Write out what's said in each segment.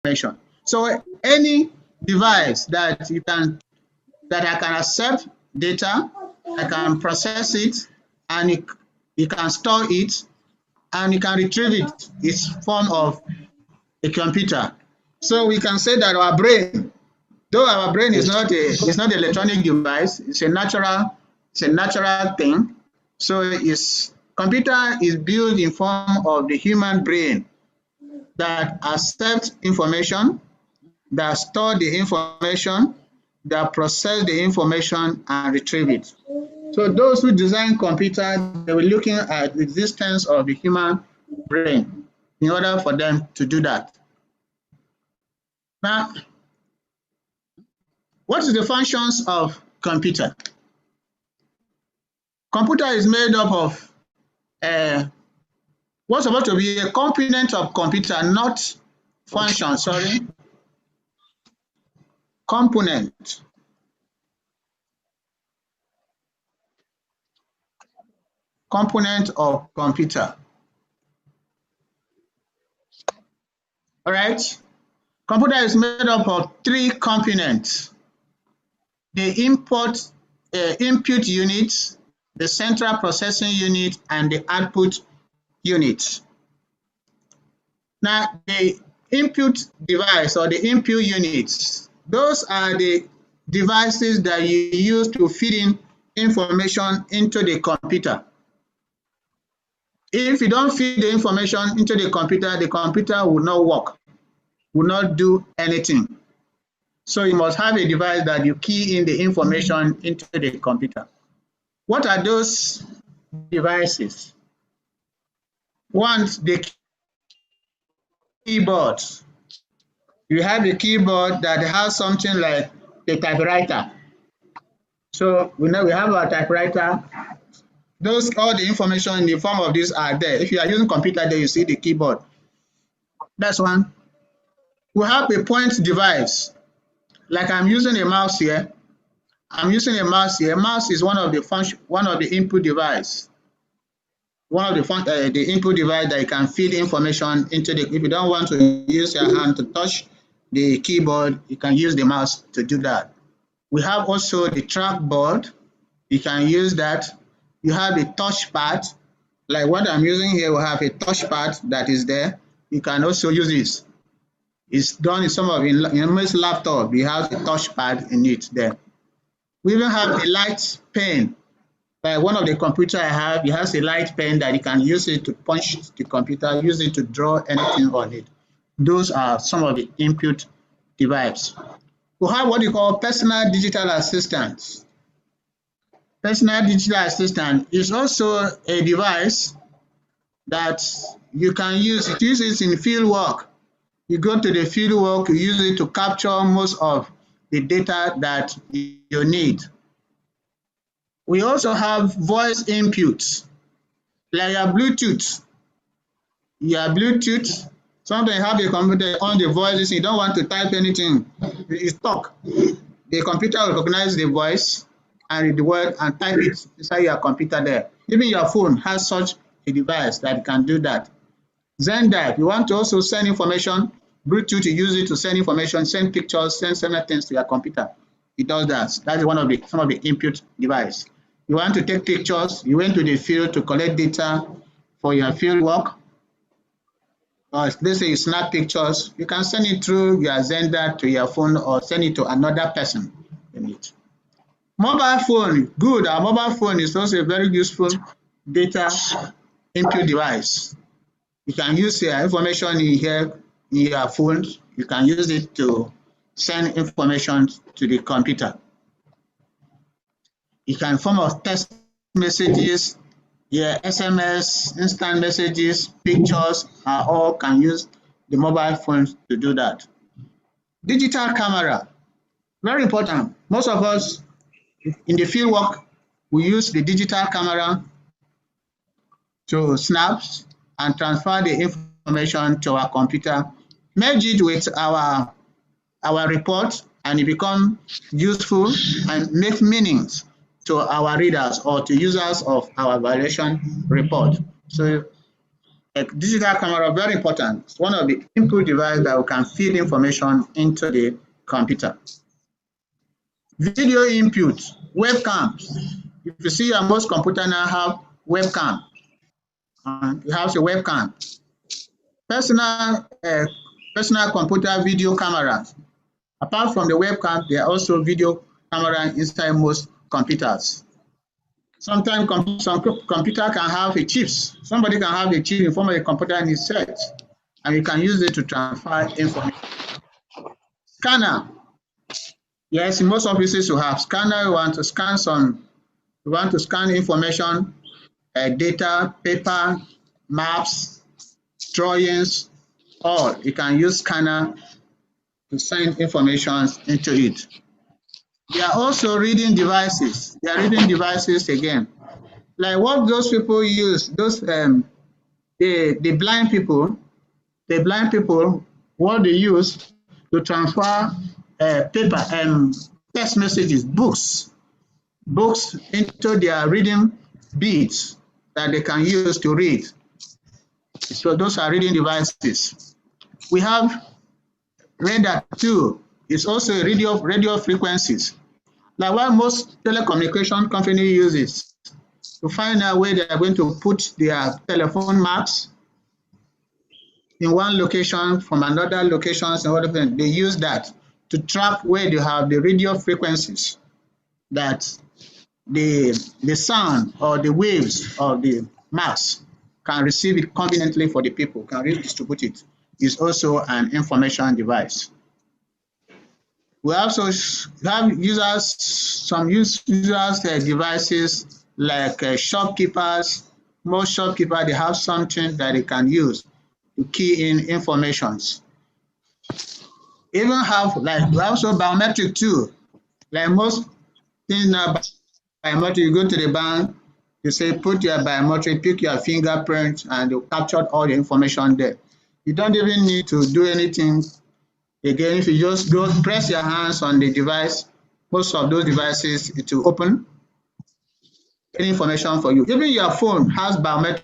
information. So any device that I can accept data, I can process it, and it can store it, and it can retrieve it. It's form of a computer. So we can say that our brain, though our brain is not an electronic device, it's a natural thing. So its computer is built in form of the human brain that accepts information, that store the information, that process the information and retrieve it. So those who design computers, they were looking at the existence of the human brain in order for them to do that. Now, what is the functions of computer? Computer is made up of what's supposed to be a component of computer, not function, sorry. Component. Component of computer. All right. Computer is made up of three components: the input unit, the central processing unit, and the output unit. Now, the input device or the input units, those are the devices that you use to feed in information into the computer. If you don't feed the information into the computer will not work, will not do anything. So you must have a device that you key in the information into the computer. What are those devices? One, the keyboard. You have a keyboard that has something like a typewriter. So we know we have our typewriter. All the information in the form of this are there. If you are using computer, there you see the keyboard. That's one. We have a point device. Like I'm using a mouse here. I'm using a mouse here. Mouse is one of the input device. One of the input device that you can feed information into the. If you don't want to use your hand to touch the keyboard, you can use the mouse to do that. We have also the trackboard. You can use that. You have a touchpad. Like what I'm using here, we have a touchpad that is there. You can also use this. It's done in some of most laptop. You have a touchpad in it there. We even have a light pen. Like one of the computer I have, it has a light pen that you can use it to punch the computer, use it to draw anything on it. Those are some of the input devices. We have what you call personal digital assistants. Personal digital assistant is also a device that you can use. It uses in field work. You go to the field work, you use it to capture most of the data that you need. We also have voice inputs, like your Bluetooth. Sometimes you have a computer on the voice, you don't want to type anything, you talk. The computer will recognize the voice and read the word and type it inside your computer there. Even your phone has such a device that can do that. Zendive, you want to also send information, Bluetooth, you use it to send information, send pictures, send several things to your computer. It does that. That is some of the input device. You want to take pictures, you went to the field to collect data for your field work. Or let's say you snap pictures, you can send it through your Zendive to your phone or send it to another person in it. Mobile phone, good. Our mobile phone is also a very useful data input device. You can use your information in here in your phone. You can use it to send information to the computer. You can form of text messages, SMS, instant messages, pictures, all can use the mobile phones to do that. Digital camera, very important. Most of us in the field work, we use the digital camera to snap and transfer the information to our computer, merge it with our report, and it becomes useful and make meanings to our readers or to users of our evaluation report. So A digital camera, very important. It's one of the input devices that we can feed information into the computer. Video input, webcams. If you see most computer now have webcam, it has a webcam. Personal computer video cameras. Apart from the webcam, there are also video camera inside most computers. Sometimes some computer can have a chips. Somebody can have a chip in form of a computer in his set, and you can use it to transfer information. Scanner. Yes, in most offices you have scanner. You want to scan information, data, paper, maps, drawings, all. You can use scanner to send information into it. They are also reading devices. They are reading devices again. Like what those people use, those the blind people, what they use to transfer paper and text messages, books into their reading beads that they can use to read. So those are reading devices. We have radar too. It's also radio frequencies. Like what most telecommunication company uses to find out where they are going to put their telephone marks in one location from another locations and whatever. They use that to track where they have the radio frequencies that the sound or the waves of the marks can receive it conveniently for the people, can redistribute it. Is also an information device. We also have users devices like shopkeepers. Most shopkeepers, they have something that they can use to key in informations. Even have like we also biometric too. Like most things now biometric, you go to the bank, you say put your biometric, pick your fingerprint, and you capture all the information there. You don't even need to do anything again. If you just go press your hands on the device, most of those devices it will open any information for you. Even your phone has biometric.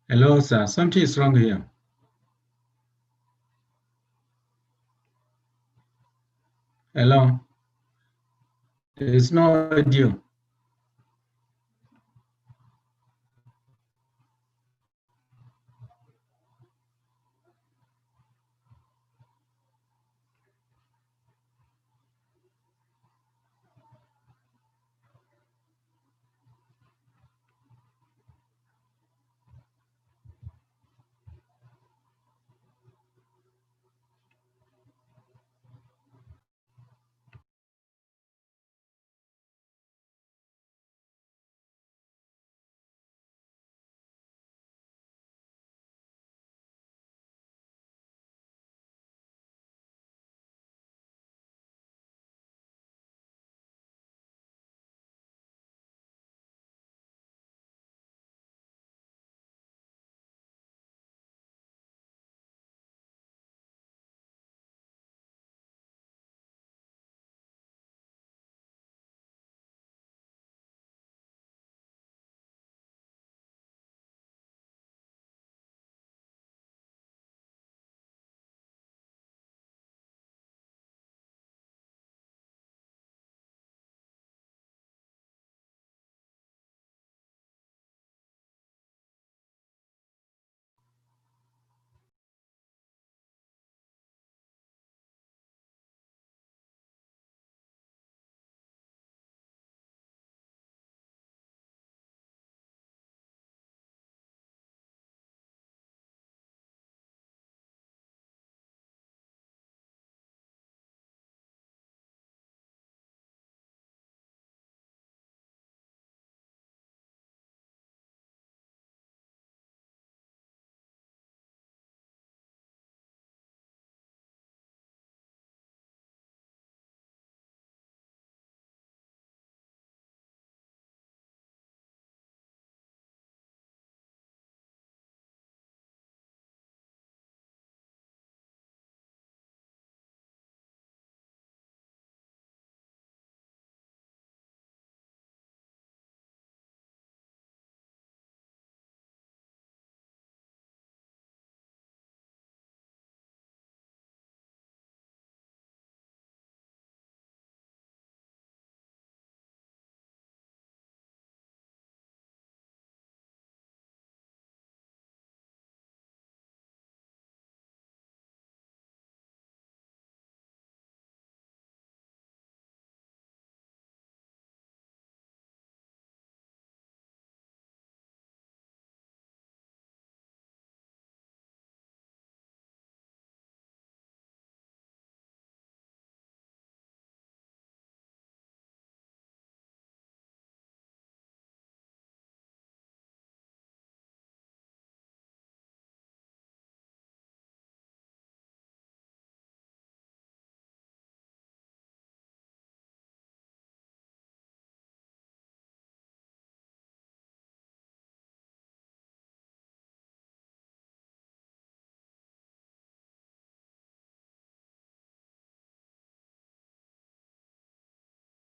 Hello, sir. Something is wrong here. Hello. There is no audio.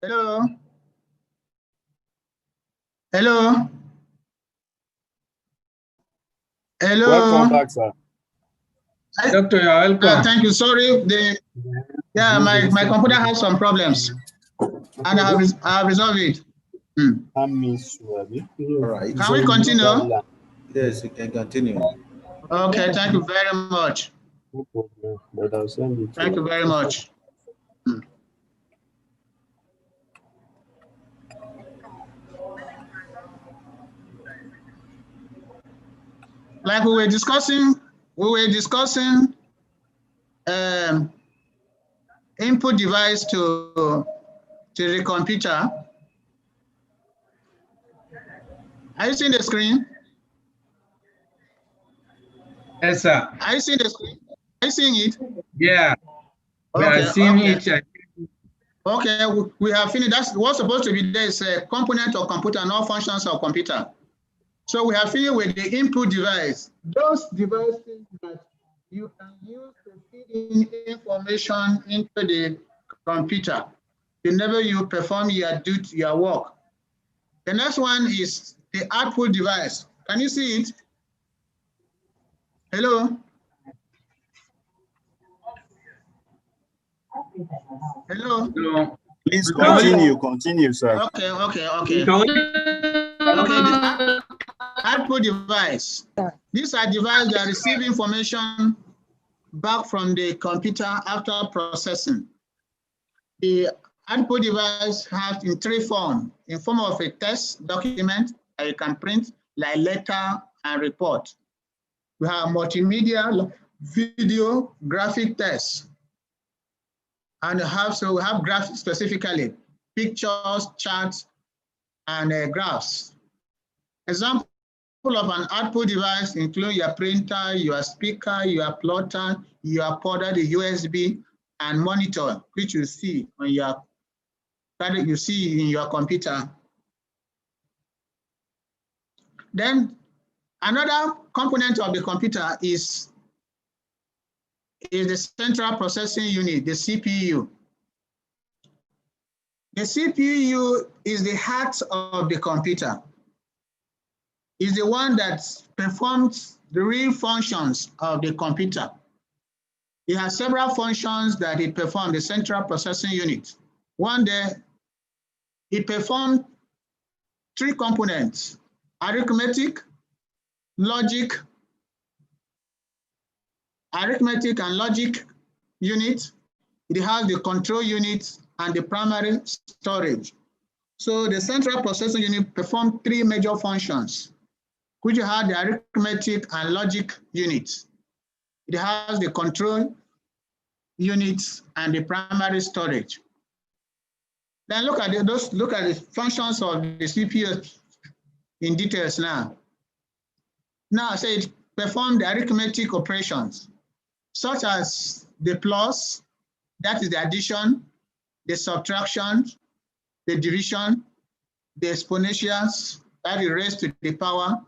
Hello? Hello? Hello? Welcome back, sir. Doctor, you're welcome. Thank you. Sorry, my computer has some problems, and I have resolved it. I miss you, Abby. All right. Can we continue? Yes, you can continue. Okay, thank you very much. No problem, but I'll send it to Thank you very much. Like we were discussing input device to the computer. Are you seeing the screen? Yes, sir. Are you seeing the screen? Are you seeing it? Yeah. We Okay, are seeing okay. it. Okay, we have finished. That's what's supposed to be there is a component of computer, not functions of computer. So we have finished with the input device. Those devices that you can use to feed in information into the computer whenever you perform your duty, your work. The next one is the output device. Can you see it? Hello? Hello? No. Please We can only- continue, sir. Okay. we can only- Okay, the output device. These are devices that receive information back from the computer after processing. The output device has in three forms: in form of a text document that you can print, like letter and report. We have multimedia, video, graphic text. And we have graphs specifically, pictures, charts, and graphs. Example of an output device include your printer, your speaker, your plotter, your podder, the USB, and monitor, which you see on your in your computer. Then another component of the computer is the central processing unit, the CPU. The CPU is the heart of the computer. It's the one that performs the real functions of the computer. It has several functions that it performs, the central processing unit. One day, it performs three components: arithmetic, logic and logic unit. It has the control unit and the primary storage. So the central processing unit performs three major functions, which have the arithmetic and logic units. It has the control units and the primary storage. Then look at the functions of the CPU in details now. Now I say it performs the arithmetic operations, such as the plus, that is the addition, the subtraction, the division, the exponentials, that is raised to the power,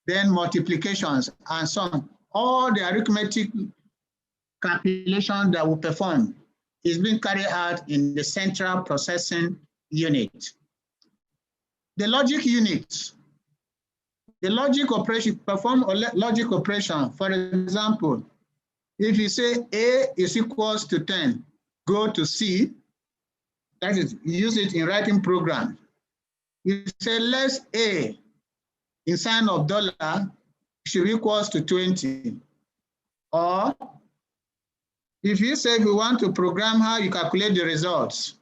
then multiplications and sum. All the arithmetic calculation that we perform is being carried out in the central processing unit. The logic unit, the logic operation, perform logic operation. For example, if you say A is equals to 10, go to C, that is, use it in writing program. You say less A in sign of dollar should be equals to 20. Or if you say we want to program how you calculate the results,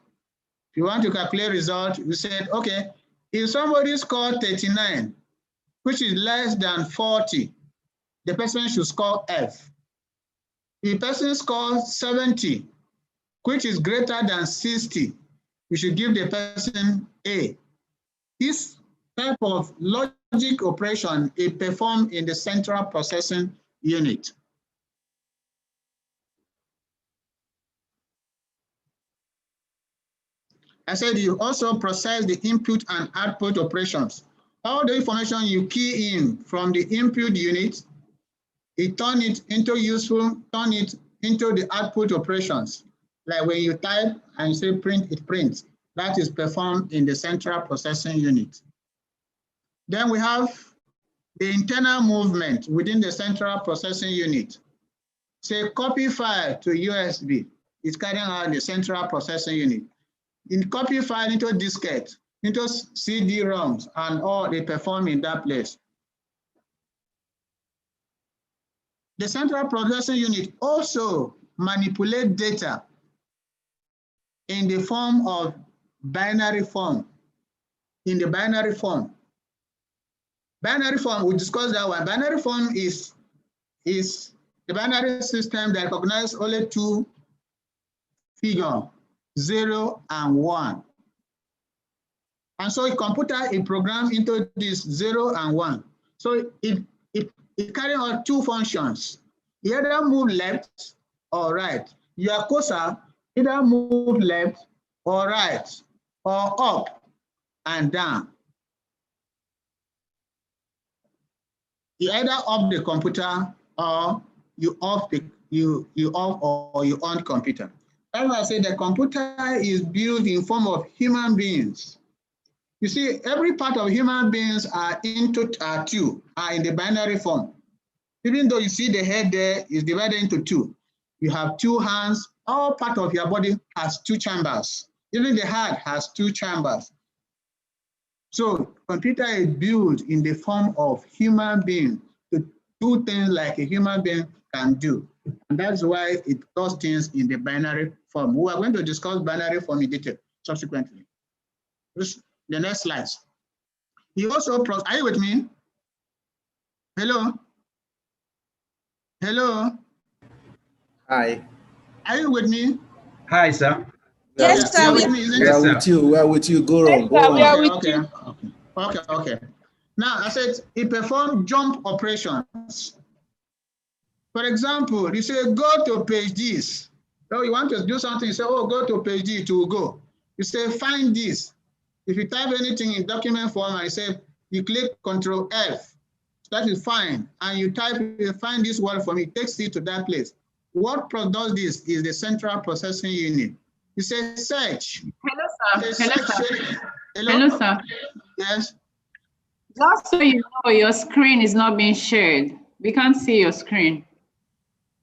if you want to calculate results, you said, okay, if somebody scored 39, which is less than 40, the person should score F. If the person scores 70, which is greater than 60, we should give the person A. This type of logic operation is performed in the central processing unit. I said you also process the input and output operations. All the information you key in from the input unit, it turn it into useful, turn it into the output operations. Like when you type and you say print, it prints. That is performed in the central processing unit. Then we have the internal movement within the central processing unit. Say copy file to USB is carrying out the central processing unit. In copy file into diskette, into CD-ROMs, and all they perform in that place. The central processing unit also manipulates data in the form of binary form. In the binary form. Binary form, we discussed that one. Binary form is the binary system that recognizes only two figures, 0 and 1. And so a computer is programmed into this 0 and 1. So it carries out two functions. You either move left or right. Your cursor either move left or right, or up and down. You either off the computer or you off or you on computer. That's why I say the computer is built in form of human beings. You see, every part of human beings are in the binary form. Even though you see the head there is divided into two. You have two hands. All part of your body has two chambers. Even the heart has two chambers. So computer is built in the form of human being to do things like a human being can do. And that's why it does things in the binary form. We are going to discuss binary form in detail subsequently. The next slide. He also, are you with me? Hello? Hello? Hi. Are you with me? Hi, sir. Yes, sir. With me, isn't We are with you. We are with you. Go on. Go on. Okay. Now, I said he performed jump operations. For example, you say, go to page this. So you want to do something, you say, oh, go to page D, it will go. You say, find this. If you type anything in document form, I say, you click Control F. That is fine. And you type, find this word for me, it takes you to that place. What does this is the central processing unit. You say, search. Hello, sir. Say, Hello, search. sir. Hello? Hello, sir. Yes. Just so you know, your screen is not being shared. We can't see your screen.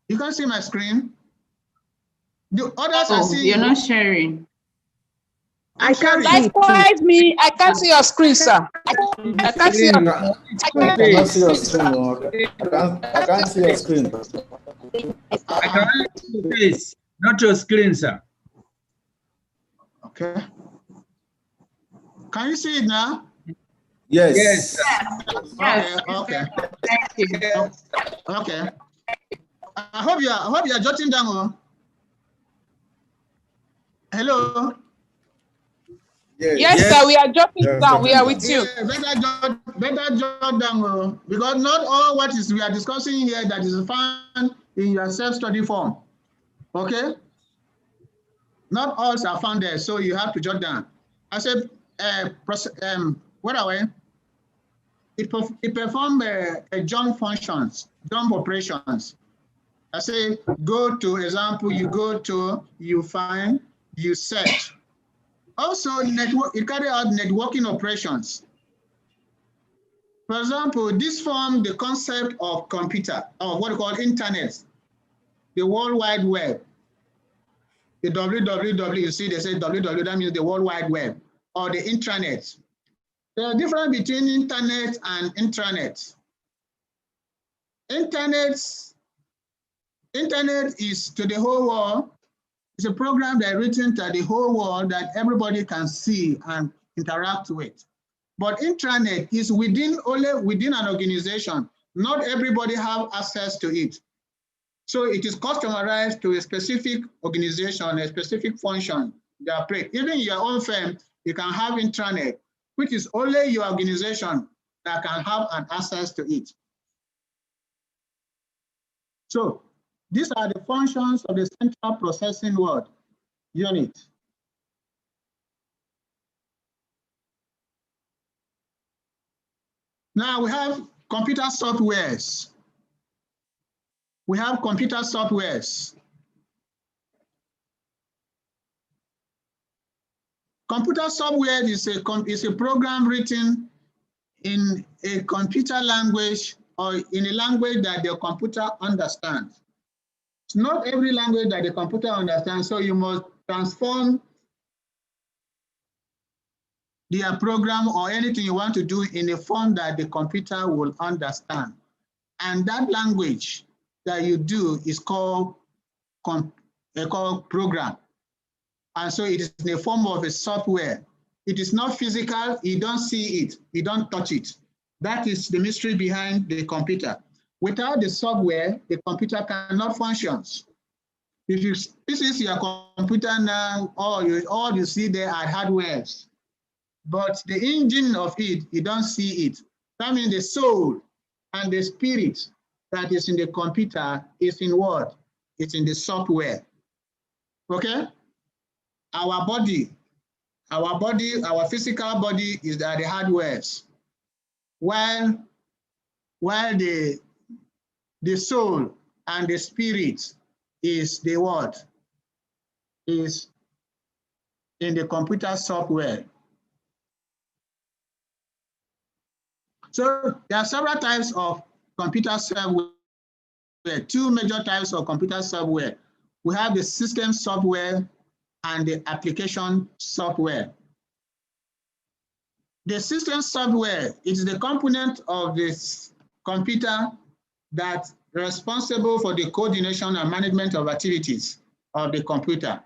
You can see my screen. The others are seeing you're not sharing. I can't see. Likewise, me, I can't see your screen, sir. I can't see your I cannot see your screen. I can't see your screen. I can only see your face, not your screen, sir. Okay. Can you see it now? Yes. Yes. Yes. Okay. Thank you. Okay. I hope you are jotting down. Hello. Yes, sir. We are jotting down. We are with you. Yeah, better jot down because not all what we are discussing here that is found in your self-study form. Okay. Not all are found there, so you have to jot down. I said, what are we? It perform jump functions, jump operations. I say, go to example, you go to, you find, you search. Also, it carry out networking operations. For example, this form the concept of computer, or what we call internet, the World Wide Web. The www, you see, they say www, that means the World Wide Web, or the intranet. There are difference between internet and intranet. Internet is to the whole world. It's a program that is written to the whole world that everybody can see and interact with. But intranet is only within an organization. Not everybody have access to it. So it is customized to a specific organization, a specific function they operate. Even in your own firm, you can have intranet, which is only your organization that can have an access to it. So these are the functions of the central processing unit. Now we have computer softwares. We have computer softwares. Computer software is a program written in a computer language or in a language that the computer understands. It's not every language that the computer understands, so you must transform their program or anything you want to do in a form that the computer will understand. And that language that you do is called program. And so it is in the form of a software. It is not physical, you don't see it, you don't touch it. That is the mystery behind the computer. Without the software, the computer cannot function. This is your computer now, all you see there are hardwares. But the engine of it, you don't see it. That means the soul and the spirit that is in the computer is in what? It's in the software. Okay? Our physical body is the hardwares, while the soul and the spirit is the what? Is in the computer software. So there are several types of computer software. two major types of computer software. We have the system software and the application software. The system software is the component of this computer that's responsible for the coordination and management of activities of the computer,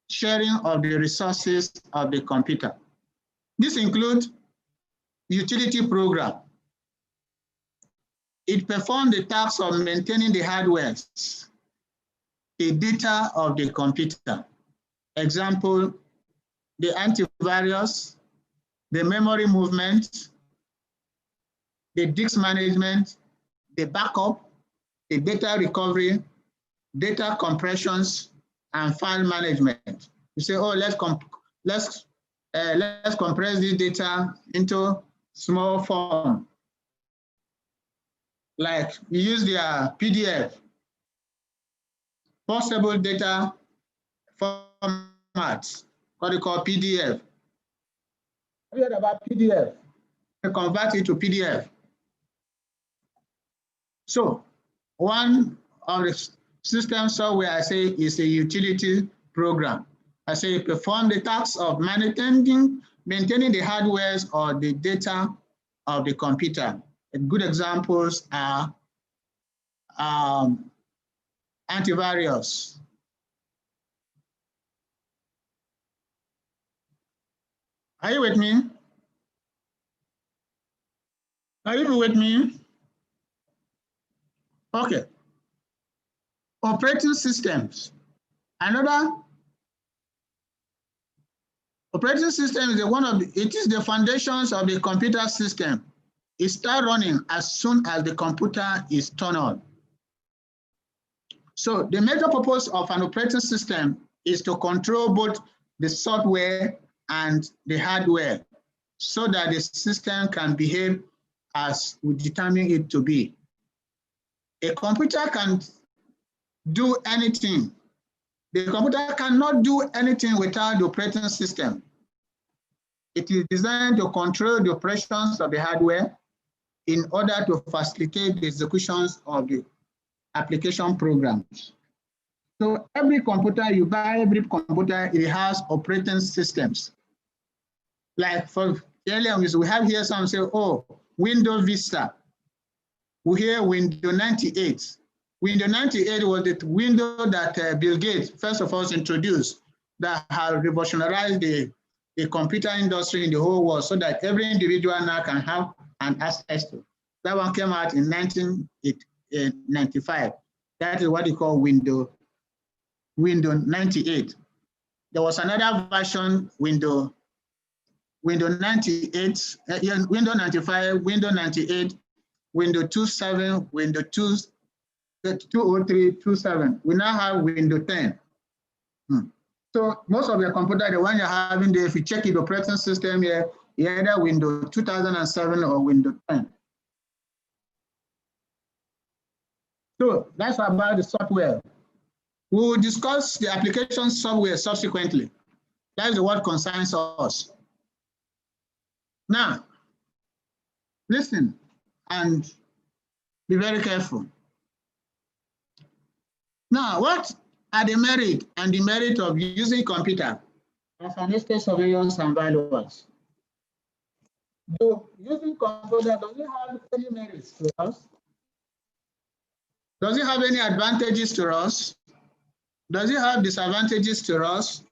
sharing of the resources of the computer. This includes utility program. It performs the task of maintaining the hardware, the data of the computer. Example, the antivirus, the memory movement, the disk management, the backup, the data recovery, data compressions, and file management. You say, oh, let's compress this data into small form. Like we use their PDF, possible data formats, what they call PDF. Have you heard about PDF? They convert it to PDF. So one of the system software I say is a utility program. I say perform the tasks of maintaining the hardware or the data of the computer. Good examples are antivirus. Are you with me? Are you with me? Okay. Operating systems. Another operating system is it is the foundations of the computer system. It starts running as soon as the computer is turned on. So the major purpose of an operating system is to control both the software and the hardware so that the system can behave as we determine it to be. A computer can do anything. The computer cannot do anything without the operating system. It is designed to control the operations of the hardware in order to facilitate the executions of the application programs. So every computer you buy, every computer, it has operating systems. Like for earlier, we have here some say, oh, Windows Vista. We hear Windows 98. Windows 98 was the window that Bill Gates first of all introduced that has revolutionized the computer industry in the whole world so that every individual now can have an access to. That one came out in 1995. That is what you call Windows 98. There was another version, Windows 98, Windows 95, Windows 98, Windows 27, Windows 203, 27. We now have Windows 10. So most of your computer, the one you're having there, if you check the operating system here, either Windows 2007 or Windows 10. So that's about the software. We will discuss the application software subsequently. That is what concerns us. Now, listen and be very careful. Now, what are the merit and demerit of using computer as an estate surveillance and valuers? Using computer, does it have any merits to us? Does it have any advantages to us? Does it have disadvantages to us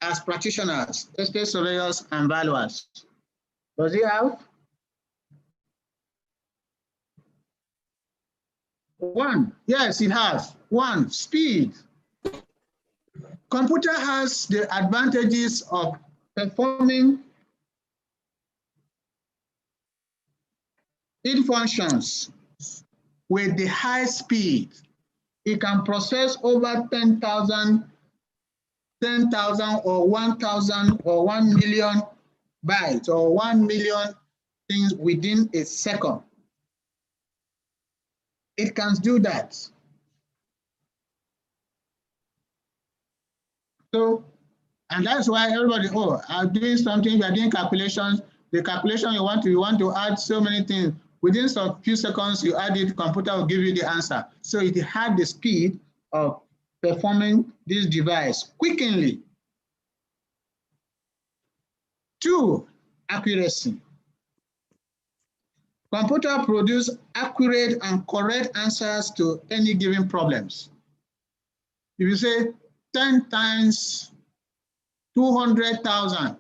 as practitioners, estate surveyors and valuers? Does it have? One, yes, it has. One, speed. Computer has the advantages of performing its functions with the high speed. It can process over 10,000 or 1,000 or 1 million bytes or 1 million things within a second. It can do that. So, and that's why everybody, oh, I'm doing something, we are doing calculations. The calculation you want to add so many things. within some few seconds you add it, computer will give you the answer. So it had the speed of performing this device quickly. 2, accuracy. Computer produce accurate and correct answers to any given problems. If you say 10 times 200,000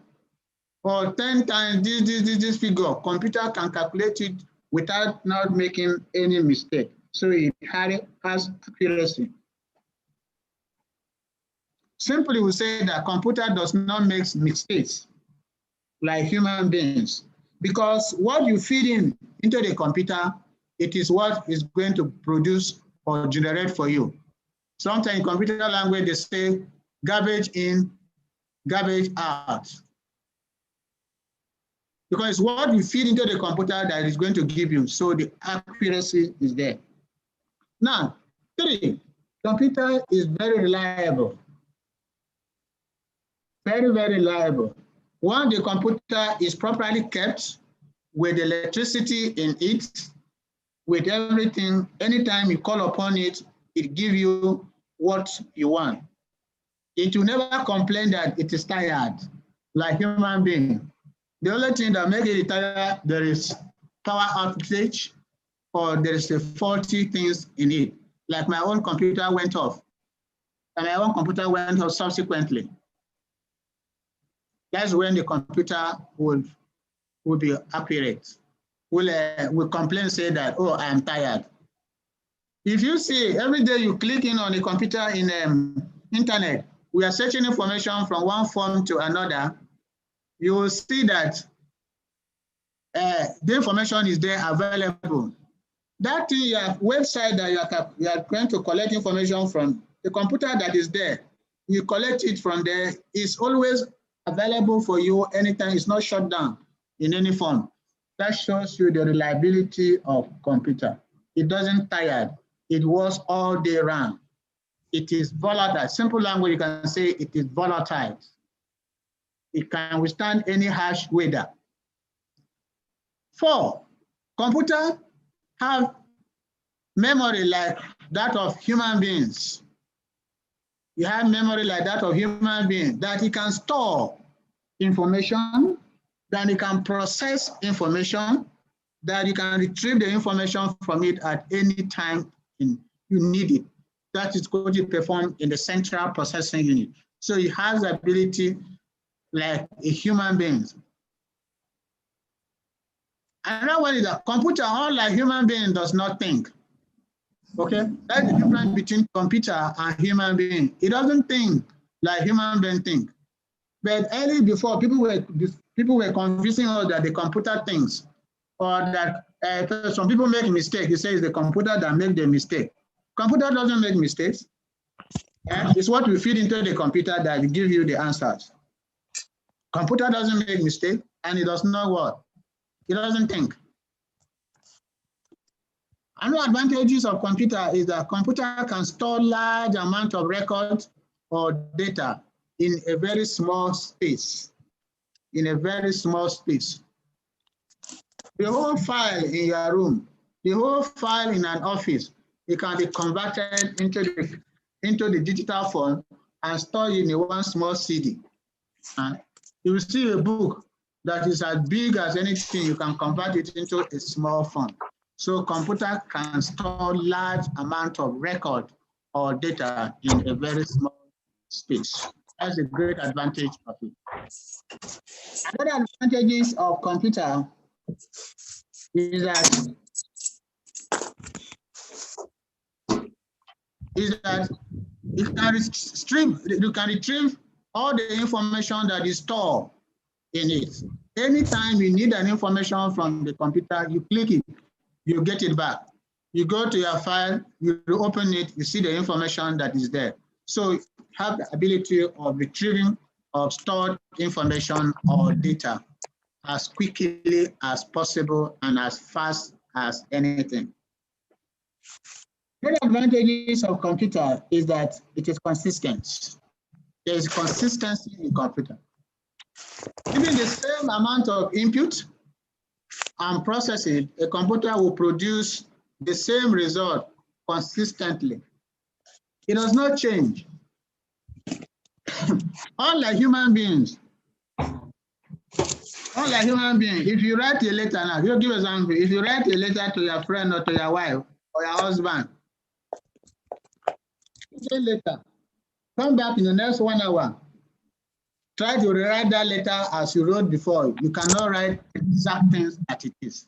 or 10 times this figure, computer can calculate it without not making any mistake. So it has accuracy. Simply, we say that computer does not make mistakes like human beings, because what you feed into the computer, it is what is going to produce or generate for you. Sometimes in computer language, they say garbage in, garbage out. Because what you feed into the computer that is going to give you, so the accuracy is there. Now, 3, computer is very reliable. Very, very reliable. Once the computer is properly kept with electricity in it, with everything, anytime you call upon it, it gives you what you want. It will never complain that it is tired, like human being. The only thing that makes it tired, there is power outage or there is a faulty things in it. Like my own computer went off, and my own computer went off subsequently. That's when the computer will be accurate. Will complain, say that, oh, I am tired. If you see every day you click in on the computer in internet, we are searching information from one form to another, you will see that the information is there available. That thing, your website that you are going to collect information from, the computer that is there, you collect it from there, is always available for you anytime. It's not shut down in any form. That shows you the reliability of computer. It doesn't tire. It works all day round. It is volatile. Simple language, you can say it is volatile. It can withstand any harsh weather. 4, computer have memory like that of human beings. You have memory like that of human beings, that it can store information, that it can process information, that you can retrieve the information from it at any time you need it. That is going to perform in the central processing unit. So it has the ability like a human being. Another one is that computer, unlike human being, does not think. Okay, that's the difference between computer and human being. It doesn't think like human being think. But early before, people were convincing us that the computer thinks, or that some people make a mistake. They say it's the computer that makes the mistake. Computer doesn't make mistakes. It's what we feed into the computer that gives you the answers. Computer doesn't make mistakes, and it does not what? It doesn't think. Another advantages of computer is that computer can store large amount of records or data in a very small space. In a very small space. The whole file in your room, the whole file in an office, it can be converted into the digital form and stored in a one small CD. And you will see a book that is as big as anything, you can convert it into a small form. So computer can store large amount of record or data in a very small space. That's a great advantage of it. Another advantages of computer is that you can retrieve all the information that is stored in it. Anytime you need an information from the computer, you click it, you get it back. You go to your file, you open it, you see the information that is there. So you have the ability of retrieving of stored information or data as quickly as possible and as fast as anything. The advantages of computer is that it is consistent. There is consistency in computer. Even the same amount of input, and process it, a computer will produce the same result consistently. It does not change. Unlike human beings, if you write a letter now, you give example, if you write a letter to your friend or to your wife or your husband, later, come back in the next 1 hour, try to rewrite that letter as you wrote before. You cannot write exact things that it is.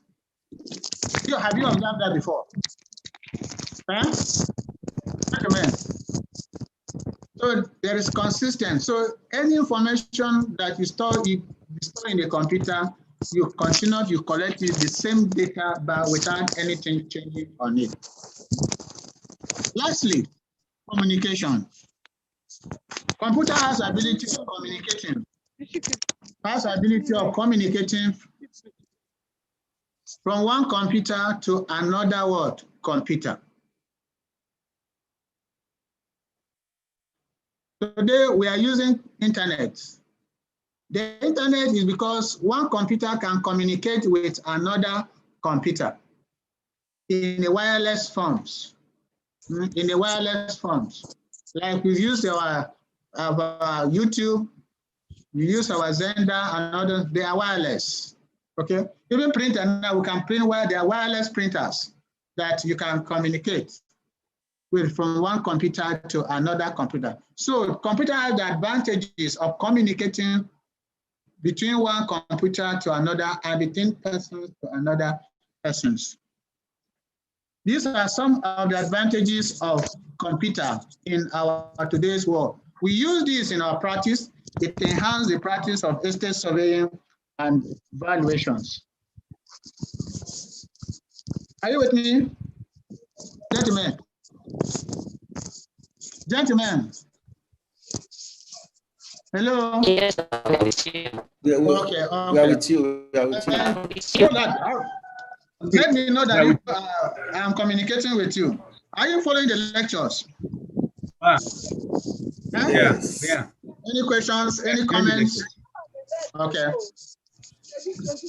Have you observed that before? Huh? So there is consistency. So any information that you store in the computer, you continue to collect it, the same data, but without anything changing on it. Lastly, communication. Computer has ability of communicating. From one computer to another computer. Today we are using internet. The internet is because one computer can communicate with another computer in the wireless forms. Like we use our YouTube, we use our Zenda and others, they are wireless. Okay, even printer now we can print where they are wireless printers that you can communicate with from one computer to another computer. So computer has the advantages of communicating between one computer to another and between persons to another persons. These are some of the advantages of computer in our today's world. We use this in our practice. It enhances the practice of estate surveying and valuations. Are you with me? Gentlemen. Hello? Yes, I'm with you. We are with you. Let me know that I am communicating with you. Are you following the lectures? Huh? Yeah. Any questions, any comments? Okay.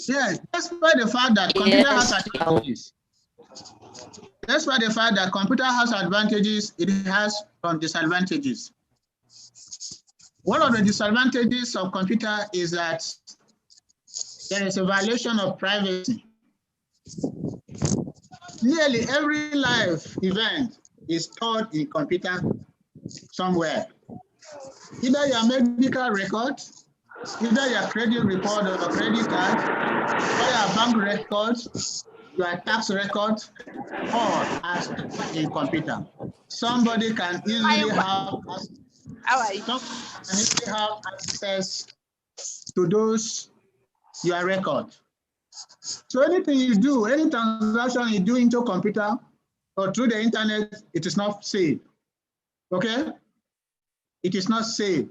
Yeah, despite the fact that computer has advantages. Despite the fact that computer has advantages, it has some disadvantages. One of the disadvantages of computer is that there is a violation of privacy. Nearly every live event is stored in computer somewhere. Either your medical record, either your credit report or credit card, or your bank records, your tax record, all are stored in computer. Somebody can easily have access to those your record. So anything you do, any transaction you do into a computer or through the internet, it is not safe. Okay? It is not safe.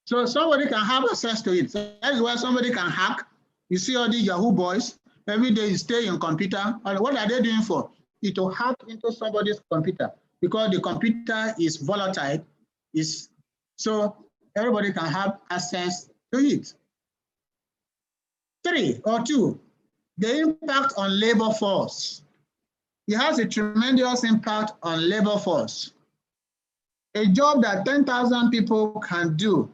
So somebody can have access to it. That is why somebody can hack. You see all these Yahoo boys, every day you stay in computer. And what are they doing for? It will hack into somebody's computer because the computer is volatile. So everybody can have access to it. 2, the impact on labor force. It has a tremendous impact on labor force. A job that 10,000 people can do,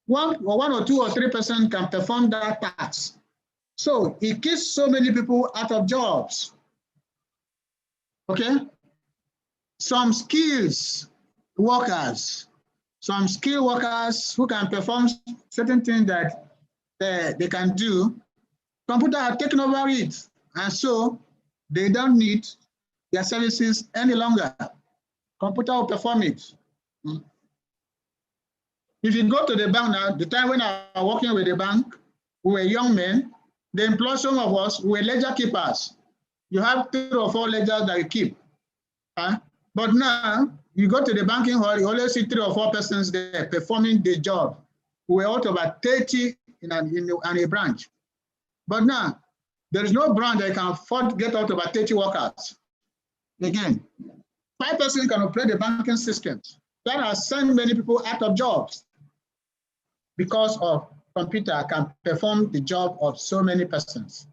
one or 2 or 3% can perform that task. So it keeps so many people out of jobs. Okay? Some skilled workers who can perform certain things that they can do, computer have taken over it, and so they don't need their services any longer. Computer will perform it. If you go to the bank now, the time when I was working with the bank, we were young men, they employ some of us, we were ledger keepers. You have 3 or 4 ledgers that you keep. But now, you go to the banking hall, you always see 3 or 4 persons there performing the job. We were out about 30 in a branch. But now, there is no branch that can afford to get out about 30 workers. Again, 5 persons can operate the banking systems. That has sent many people out of jobs. because of computer can perform the job of so many persons.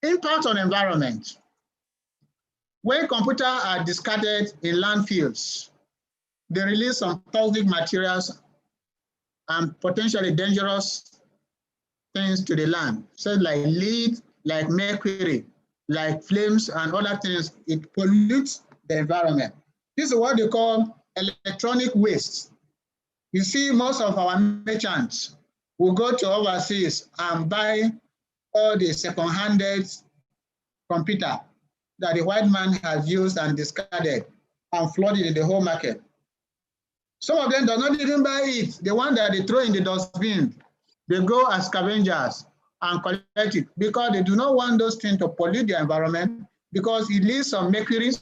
Impact on environment. When computers are discarded in landfills, they release some toxic materials and potentially dangerous things to the land, so like lead, like mercury, like flames and other things. It pollutes the environment. This is what they call electronic waste. You see, most of our merchants will go to overseas and buy all the second-handed computer that the white man has used and discarded and flooded in the whole market. Some of them do not even buy it. The one that they throw in the dustbin, they go as scavengers and collect it because they do not want those things to pollute the environment, because it leads some mercuries,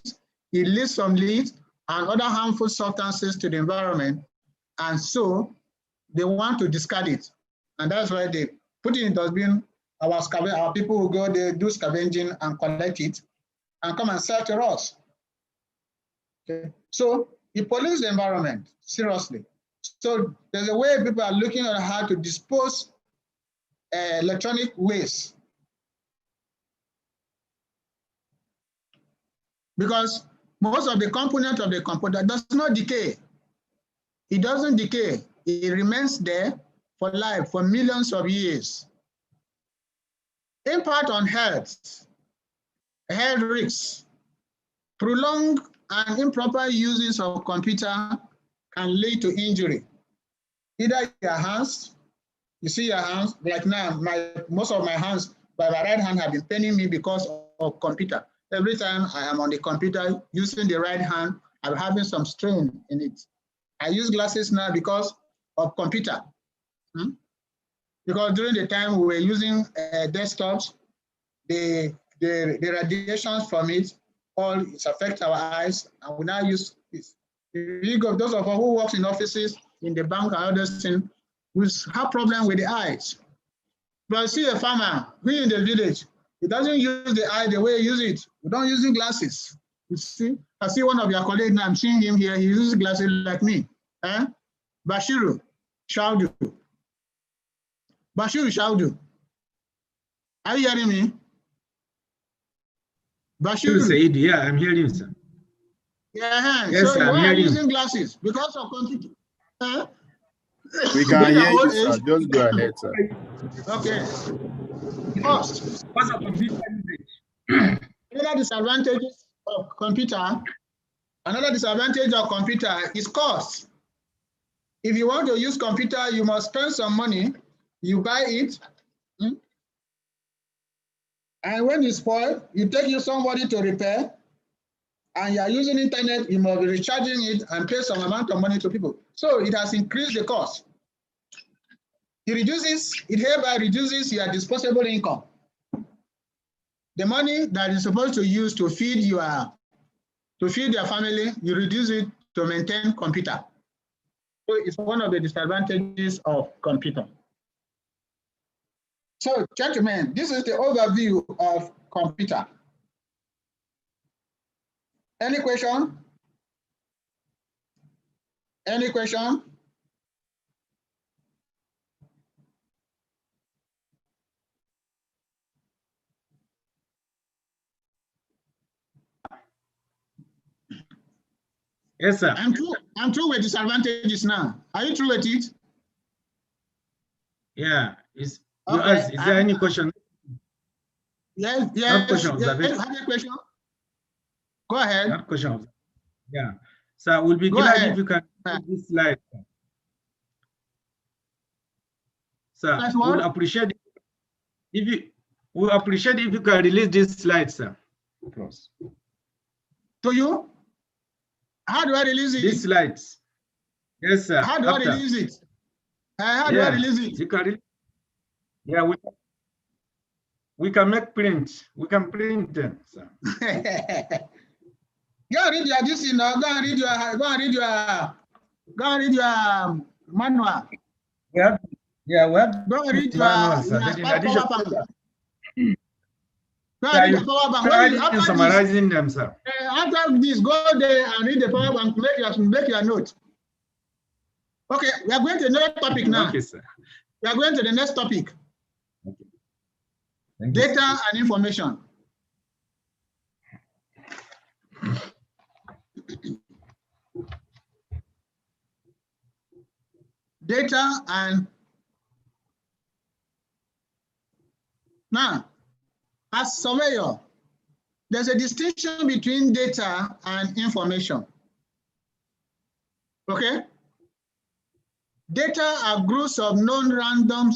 it leads some lead and other harmful substances to the environment. And so they want to discard it. And that's why they put it in the dustbin. Our people will go there, do scavenging and collect it and come and sell to us. Okay. So it pollutes the environment, seriously. So there's a way people are looking at how to dispose electronic waste. Because most of the component of the computer does not decay. It doesn't decay. It remains there for life, for millions of years. Impact on health risks. Prolonged and improper uses of computer can lead to injury. Either your hands, you see your hands, like now, most of my hands by my right hand have been paining me because of computer. Every time I am on the computer using the right hand, I'm having some strain in it. I use glasses now because of computer. Because during the time we were using desktops, the radiations from it, all it affects our eyes, and we now use this. Those of us who work in offices, in the bank and other things, we have problem with the eyes. But I see a farmer who in the village, he doesn't use the eye the way he uses it. We don't use glasses. You see, I see one of your colleagues now, I'm seeing him here, he uses glasses like me. Bashiru Shaudu. Bashiru Shaudu. Are you hearing me? Bashiru Said, yeah, I'm hearing you, sir. Yeah, yes, so I'm why are you hearing using glasses? Because of computer. We can hear you, sir. Just go ahead, sir. Okay. First, because of computer usage. Another disadvantage of computer is cost. If you want to use computer, you must spend some money. You buy it, and when it spoils, you take somebody to repair. And you are using internet, you must be recharging it and pay some amount of money to people. So it has increased the cost. It hereby reduces your disposable income. The money that is supposed to use to feed your family, you reduce it to maintain computer. So it's one of the disadvantages of computer. So gentlemen, this is the overview of computer. Any question? Any question? Yes, sir. I'm through with disadvantages now. Are you through with it? Yeah. Is Okay. there any question? Yes. Have question, Have a question? Go ahead. Have question. Yeah. So we'll be Go glad ahead. if you can put this slide. Sir, we'll appreciate if you can release this slide, sir. Plus. To you? How do I release it? These slides. Yes, sir. How do I release it? How do I release it? You can we can make print. We can print them, sir. Go and read your this now. Go and read your manual. We have go and read your PowerPoint. Go and read the PowerPoint. After summarizing them, sir. After this, go there and read the PowerPoint. Make your note. Okay, we are going to another topic now. Okay, sir. We are going to the next topic. Okay. Thank you, Data sir. and information. Data and now, as surveyor, there's a distinction between data and information. Okay? Data are groups of non-random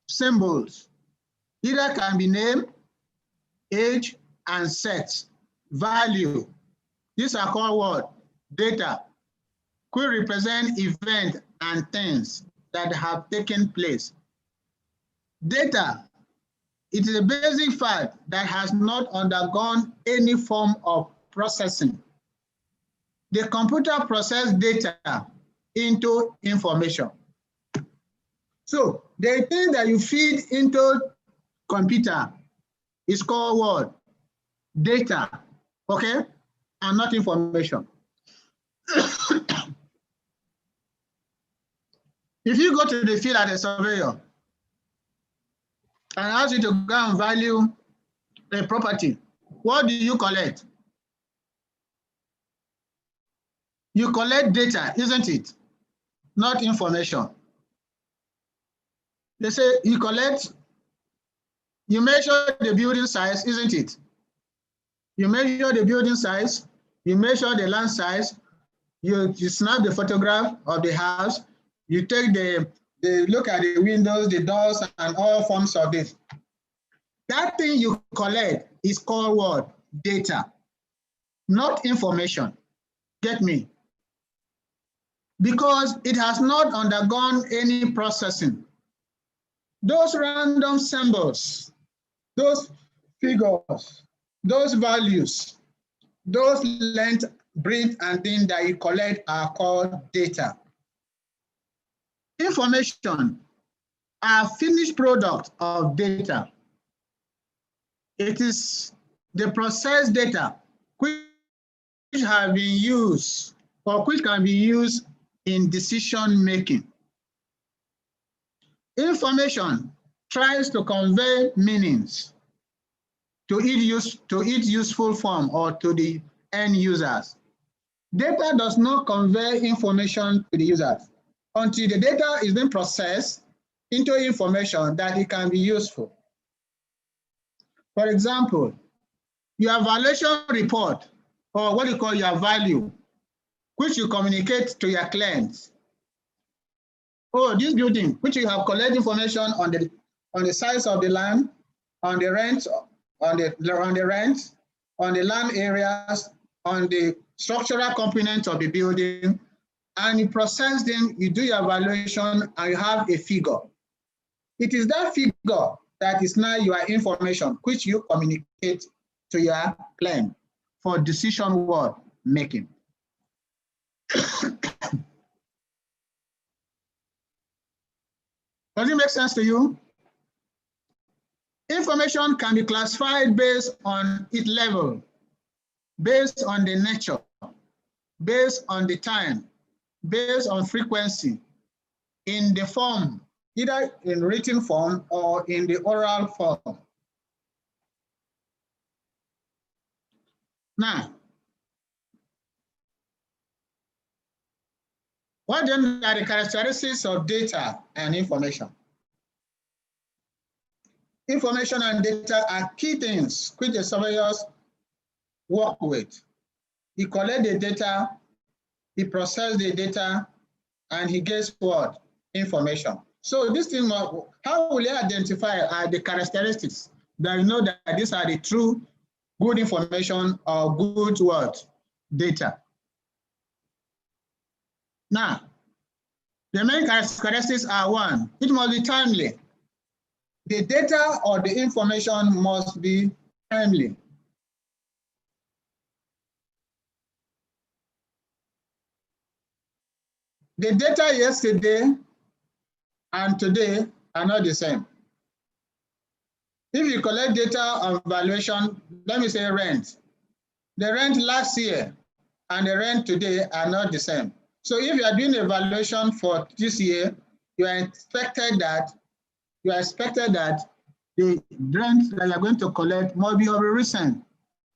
symbols. Either can be name, age, and sex, value. These are called what? Data. Could represent events and things that have taken place. Data, it is a basic fact that has not undergone any form of processing. The computer processes data into information. So the thing that you feed into computer is called what? Data, okay? And not information. If you go to the field as a surveyor and ask you to go and value a property, what do you collect? You collect data, isn't it? Not information. They say you collect, you measure the building size, isn't it? You measure the building size, you measure the land size, you snap the photograph of the house, you take the look at the windows, the doors, and all forms of this. That thing you collect is called what? Data, not information. Get me? Because it has not undergone any processing. Those random symbols, those figures, those values, those length, breadth, and things that you collect are called data. Information are finished product of data. It is the processed data which have been used or which can be used in decision making. Information tries to convey meanings to its useful form or to the end users. Data does not convey information to the users until the data is being processed into information that it can be useful. For example, your valuation report, or what you call your value, which you communicate to your clients. Oh, this building, which you have collected information on the size of the land, on the rent, on the land areas, on the structural components of the building, and you process them, you do your evaluation, and you have a figure. It is that figure that is now your information, which you communicate to your client for decision making. Does it make sense to you? Information can be classified based on its level, based on the nature, based on the time, based on frequency, in the form, either in written form or in the oral form. Now, what then are the characteristics of data and information? Information and data are key things which the surveyors work with. He collects the data, he processes the data, and he gets what? Information. So this thing, how will you identify the characteristics that you know that these are the true good information or good what? Data. Now, the main characteristics are one, it must be timely. The data or the information must be timely. The data yesterday and today are not the same. If you collect data on valuation, let me say rent, the rent last year and the rent today are not the same. So if you are doing evaluation for this year, you are expected that the rent that you are going to collect must be of a recent.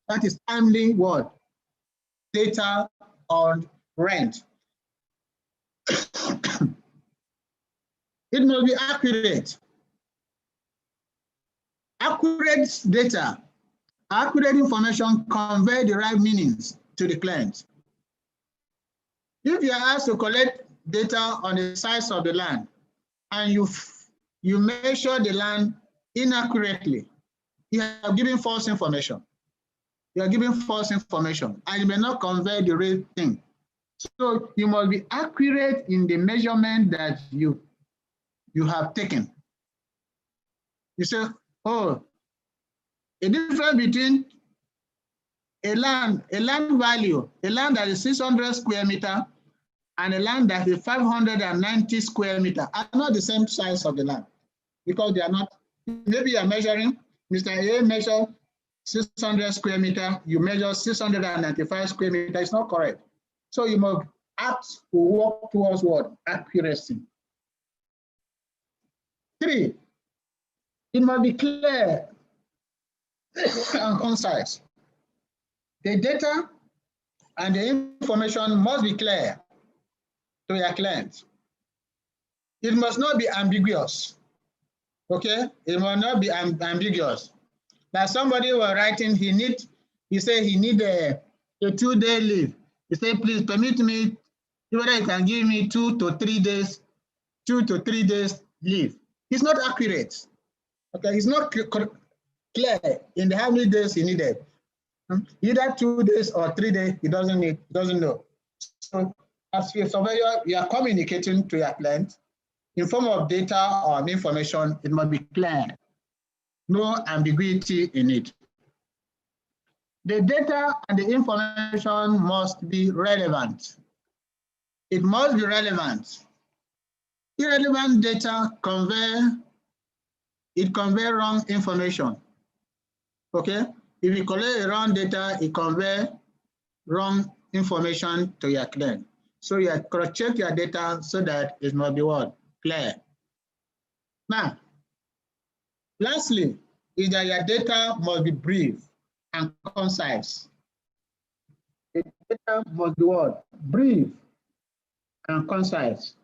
That is timely what? Data on rent. It must be accurate. Accurate data, accurate information convey the right meanings to the client. If you are asked to collect data on the size of the land and you measure the land inaccurately, you are giving false information. You are giving false information and you may not convey the real thing. So you must be accurate in the measurement that you have taken. You say, oh, a difference between a land value, a land that is 600 square meter and a land that is 590 square meter are not the same size of the land because they are not. Maybe you are measuring, Mr. A measured 600 square meter, you measure 695 square meter, it's not correct. So you must act to work towards what? Accuracy. 3, it must be clear and concise. The data and the information must be clear to your client. It must not be ambiguous. Okay? It must not be ambiguous. Like somebody was writing, he said he need a 2-day leave. He said, please permit me, whether you can give me 2 to 3 days leave. It's not accurate. Okay, it's not clear in how many days he needed. Either 2 days or 3 days, he doesn't know. So as a surveyor, you are communicating to your client in form of data or information. It must be clear, no ambiguity in it. The data and the information must be relevant. It must be relevant. Irrelevant data convey wrong information. Okay? If you collect wrong data, it convey wrong information to your client. So you cross-check your data so that it must be what? Clear. Now, lastly, is that your data must be brief and concise. The data must be what? Brief and concise.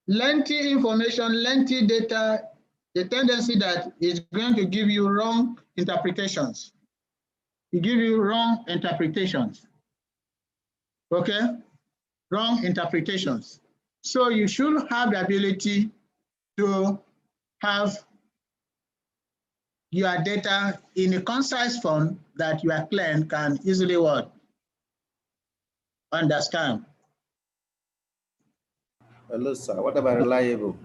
Lengthy information, lengthy data, the tendency that is going to give you wrong interpretations. It give you wrong interpretations. Okay? Wrong interpretations. So you should have the ability to have your data in a concise form that your client can easily what? Understand. Hello, sir. What about reliable?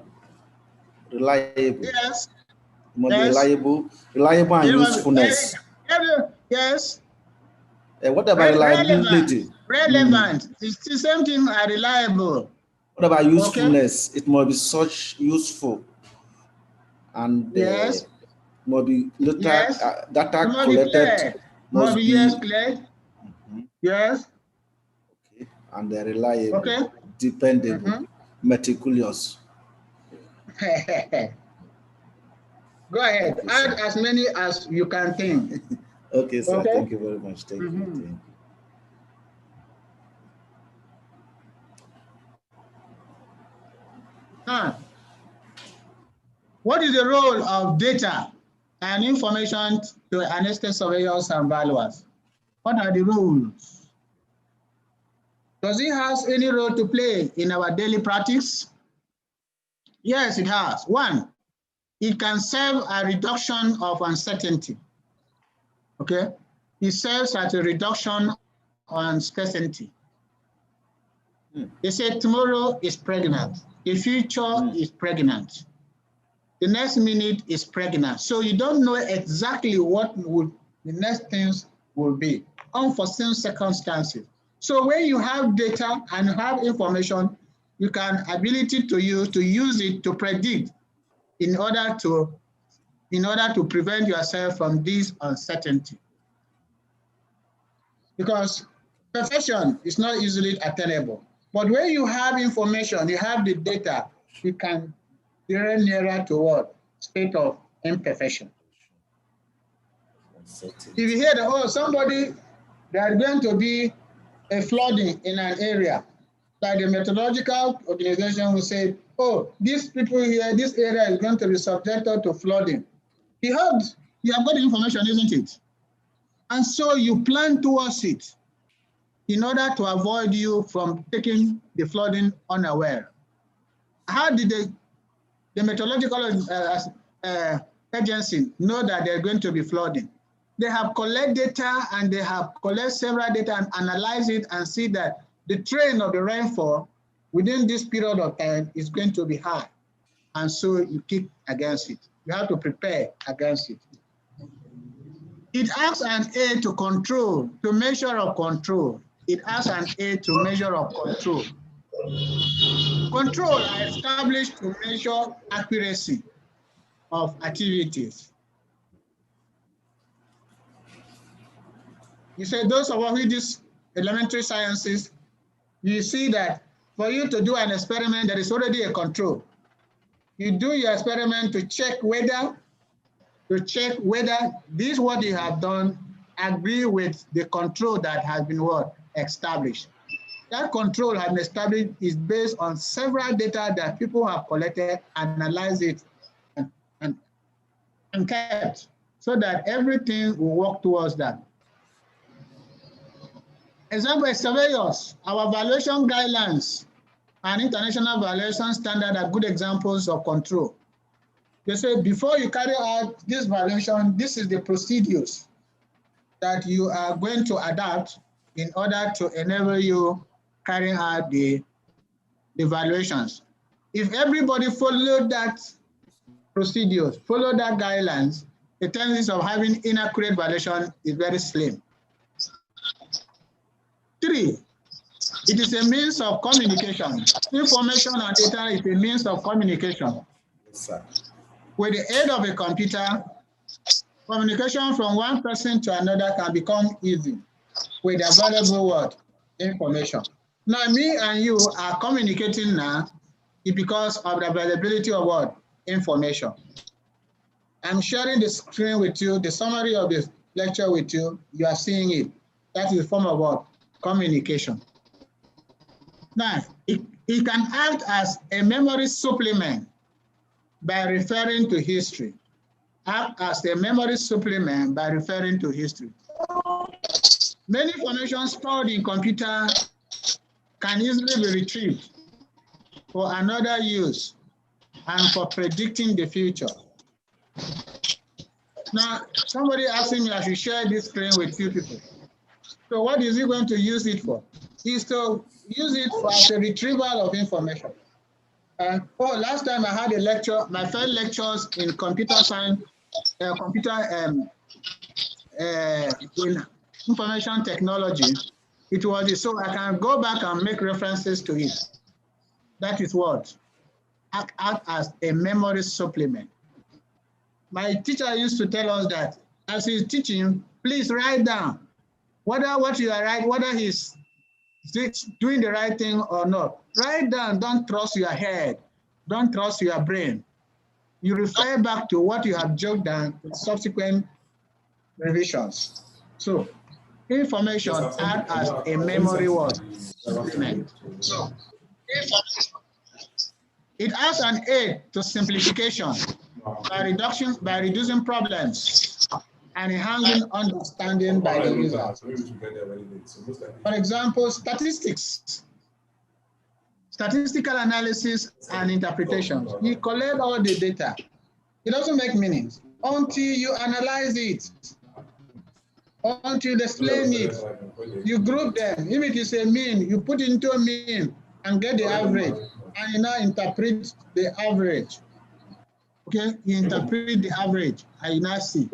Reliable. Yes. It must be reliable and usefulness. Yes. What about reliability? Relevant. It's the same thing as reliable. What about usefulness? Okay. It must be such useful and yes. Must be data collected. Must be clear. Yes. Okay. And reliable. Okay. Dependable. Meticulous. Go ahead. Okay, add as many as you can think. Okay, sir. Okay? Thank you very much. Thank you. Thank you. What is the role of data and information to an estate surveyors and valuers? What are the roles? Does it have any role to play in our daily practice? Yes, it has. 1, it can serve a reduction of uncertainty. Okay? It serves as a reduction of uncertainty. They say tomorrow is pregnant. The future is pregnant. The next minute is pregnant. So you don't know exactly what the next things will be. Unforeseen circumstances. So when you have data and have information, you can ability to use it to predict in order to prevent yourself from this uncertainty. Because perfection is not easily attainable. But when you have information, you have the data, you can be nearer to what? State of imperfection. If you hear that, oh, somebody, there is going to be a flooding in an area, like the meteorological organization will say, oh, these people here, this area is going to be subjected to flooding. You have got the information, isn't it? And so you plan towards it in order to avoid you from taking the flooding unaware. How did the meteorological agency know that there's going to be flooding? They have collected data and they have collected several data and analyzed it and see that the trend of the rainfall within this period of time is going to be high. And so you kick against it. You have to prepare against it. It asks an aid to control, to measure of control. It asks an aid to measure of control. Control are established to measure accuracy of activities. You say those of us who do elementary sciences, you see that for you to do an experiment, there is already a control. You do your experiment to check whether this what you have done agree with the control that has been what? Established. That control has been established is based on several data that people have collected, analyzed it, and kept, so that everything will work towards that. Example, surveyors, our valuation guidelines and international valuation standard are good examples of control. They say before you carry out this valuation, this is the procedures that you are going to adapt in order to enable you carrying out the valuations. If everybody followed that procedures, follow that guidelines, the chances of having inaccurate valuation is very slim. 3, it is a means of communication. Information and data is a means of communication. With the aid of a computer, communication from one person to another can become easy with available word information. Now, me and you are communicating now because of the availability of what? Information. I'm sharing the screen with you, the summary of this lecture with you. You are seeing it. That is a form of what? Communication. Now, it can act as a memory supplement by referring to history. Act as a memory supplement by referring to history. Many information stored in computer can easily be retrieved for another use and for predicting the future. Now, somebody asking me I should share this screen with few people. So what is he going to use it for? Is to use it for as a retrieval of information. Last time I had a lecture, my first lectures in computer science, in information technology, it was so I can go back and make references to it. That is what? Act as a memory supplement. My teacher used to tell us that as he's teaching, please write down whether what you are writing, whether he's doing the right thing or not. Write down, don't trust your head, don't trust your brain. You refer back to what you have jotted down in subsequent revisions. So, information acts as a memory word supplement. So, it has an aid to simplification by reducing problems and enhancing understanding by the user. For example, statistics, statistical analysis and interpretations. You collect all the data. It doesn't make meanings until you analyze it, until you explain it. You group them. If it is a mean, you put into a mean and get the average, and you now interpret the average. Okay, you interpret the average, and you now see.